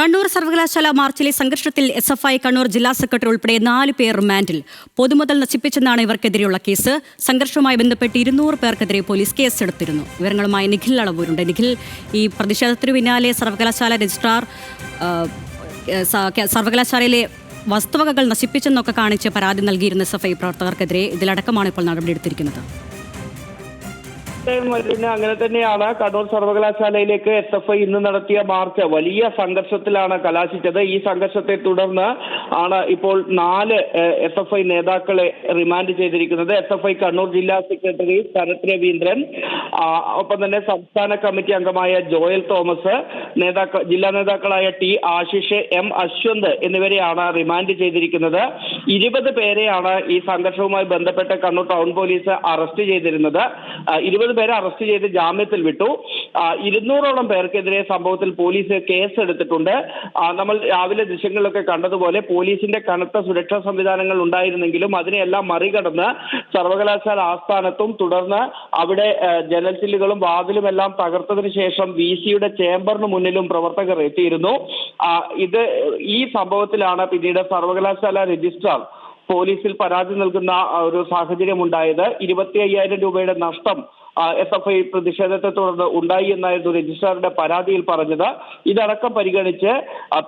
കണ്ണൂർ സർവകലാശാല മാർച്ചിലെ സംഘർഷത്തിൽ SFI കണ്ണൂർ ജില്ലാ സെക്രട്ടറി ഉൾപ്പെടെ 4 പേർ റിമാൻഡിൽ. പൊതുമുതൽ നശിപ്പിച്ചെന്നാണ് ഇവർക്കെതിരെയുള്ള കേസ്. സംഘർഷവുമായി ബന്ധപ്പെട്ട് 200 പേർക്കെതിരെ പോലീസ് കേസെടുത്തിരുന്നു. വിവരങ്ങളുമായി നിഖിൽ അളവൂരുണ്ട്. നിഖിൽ, ഈ പ്രതിഷേധത്തിനു പിന്നാലെ സർവകലാശാല രജിസ്ട്രാർ സർവകലാശാലയിലെ വസ്തുവകകൾ നശിപ്പിച്ചെന്നൊക്കെ കാണിച്ച് പരാതി നൽകിയിരുന്ന SFI പ്രവർത്തകർക്കെതിരെ ഇതിലടക്കമാണ് ഇപ്പോൾ നടപടിയെടുത്തിരിക്കുന്നത്. അങ്ങനെ തന്നെയാണ് കണ്ണൂർ സർവകലാശാലയിലേക്ക് SFI ഇന്ന് നടത്തിയ മാർച്ച് വലിയ സംഘർഷത്തിലാണ് കലാശിച്ചത്. ഈ സംഘർഷത്തെ തുടർന്ന് ആണ് ഇപ്പോൾ 4 SFI നേതാക്കളെ റിമാൻഡ് ചെയ്തിരിക്കുന്നത്. SFI കണ്ണൂർ ജില്ലാ സെക്രട്ടറി ശരത് രവീന്ദ്രൻ, ഒപ്പം തന്നെ സംസ്ഥാന കമ്മിറ്റി അംഗമായ ജോയൽ തോമസ്, ജില്ലാ നേതാക്കളായ T ആശിഷ്, M അശ്വന്ത് എന്നിവരെയാണ് റിമാൻഡ് ചെയ്തിരിക്കുന്നത്. 20 പേരെയാണ് ഈ സംഘർഷവുമായി ബന്ധപ്പെട്ട് കണ്ണൂർ ടൗൺ പോലീസ് അറസ്റ്റ് ചെയ്തിരുന്നത്. 20 പേരെ അറസ്റ്റ് ചെയ്ത് ജാമ്യത്തിൽ വിട്ടു. 200ഓളം പേർക്കെതിരെ സംഭവത്തിൽ പോലീസ് കേസെടുത്തിട്ടുണ്ട്. നമ്മൾ രാവിലെ ദൃശ്യങ്ങളിലൊക്കെ കണ്ടതുപോലെ പോലീസിന്റെ കനത്ത സുരക്ഷാ സംവിധാനങ്ങൾ ഉണ്ടായിരുന്നെങ്കിലും അതിനെയെല്ലാം മറികടന്ന് സർവകലാശാല ആസ്ഥാനത്തും തുടർന്ന് അവിടെ ജനൽ ചില്ലുകളും വാതിലുമെല്ലാം തകർത്തതിന് ശേഷം VC-യുടെ ചേംബറിന് മുന്നിലും പ്രവർത്തകർ എത്തിയിരുന്നു. ഈ സംഭവത്തിലാണ് പിന്നീട് സർവകലാശാല രജിസ്ട്രാർ പോലീസിൽ പരാതി നൽകുന്ന ഒരു സാഹചര്യം ഉണ്ടായത്. 25,000 രൂപയുടെ നഷ്ടം SFI പ്രതിഷേധത്തെ തുടർന്ന് ഉണ്ടായി എന്നായിരുന്നു രജിസ്ട്രാറുടെ പരാതിയിൽ പറഞ്ഞത്. ഇതടക്കം പരിഗണിച്ച്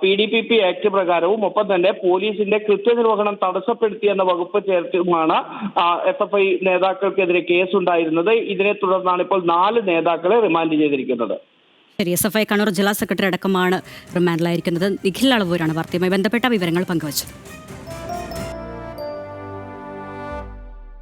PDPP ആക്ട് പ്രകാരവും ഒപ്പം തന്നെ പോലീസിന്റെ കൃത്യനിർവഹണം തടസ്സപ്പെടുത്തിയെന്ന വകുപ്പ് ചേർത്തുമാണ് SFI നേതാക്കൾക്കെതിരെ കേസുണ്ടായിരുന്നത്. ഇതിനെ തുടർന്നാണ് ഇപ്പോൾ 4 നേതാക്കളെ റിമാൻഡ് ചെയ്തിരിക്കുന്നത്. ശരി, SFI കണ്ണൂർ ജില്ലാ സെക്രട്ടറി അടക്കമാണ് റിമാൻഡിലായിരിക്കുന്നത്. നിഖിൽ അളവൂരാണ് വാർത്തയുമായി ബന്ധപ്പെട്ട വിവരങ്ങൾ പങ്കുവച്ചത്.